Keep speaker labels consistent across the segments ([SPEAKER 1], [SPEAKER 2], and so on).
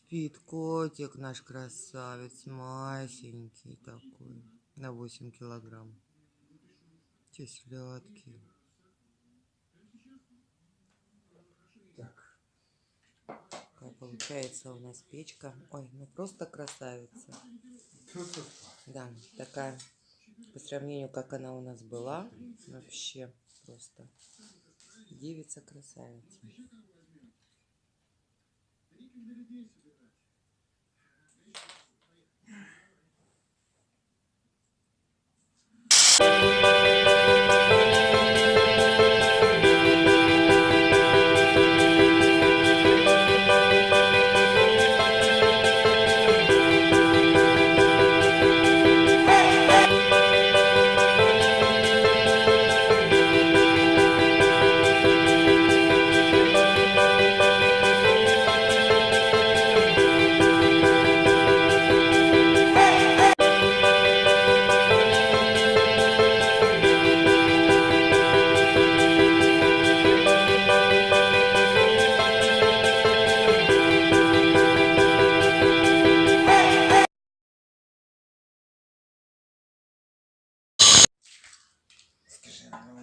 [SPEAKER 1] Спит котик наш красавец, масенький такой, на 8 килограмм. Тесленки. Так. Какая получается у нас печка. Ой, ну просто красавица. Да, такая, по сравнению, как она у нас была, вообще просто девица-красавица.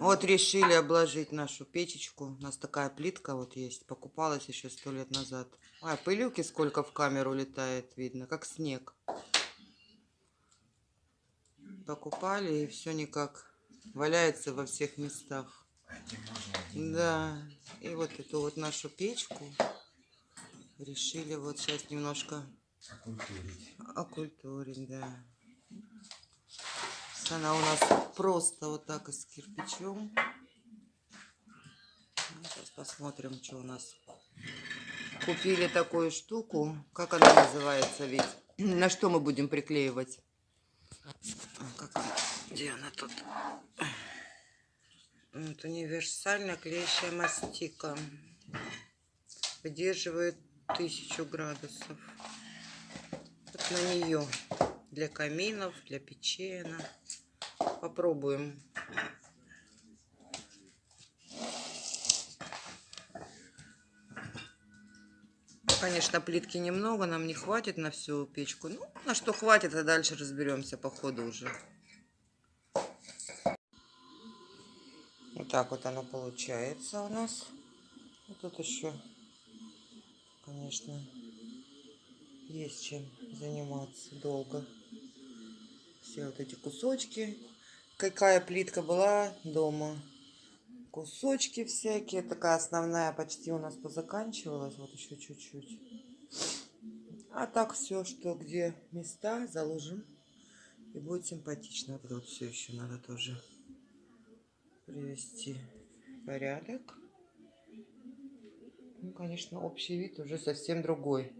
[SPEAKER 1] Вот решили обложить нашу печечку. У нас такая плитка вот есть. Покупалась еще 100 лет назад. А, пылюки сколько в камеру летает, видно, как снег. Покупали, и все никак валяется во всех местах. Да, и вот эту вот нашу печку решили вот сейчас немножко окультурить, да. Она у нас просто вот так и с кирпичом. Сейчас посмотрим, что у нас. Купили такую штуку. Как она называется ведь? На что мы будем приклеивать? Где она тут? Вот универсальная клеящая мастика. Выдерживает 1000 градусов. Вот на нее. Для каминов, для печенья. Попробуем. Конечно, плитки немного, нам не хватит на всю печку. Ну, на что хватит, а дальше разберемся по ходу уже. Вот так вот оно получается у нас. И тут еще, конечно, есть чем заниматься долго. Все вот эти кусочки. Какая плитка была дома. Кусочки всякие. Такая основная почти у нас позаканчивалась. Вот еще чуть-чуть. А так все, что где места, заложим. И будет симпатично. Вот это вот все еще надо тоже привести в порядок. Ну, конечно, общий вид уже совсем другой.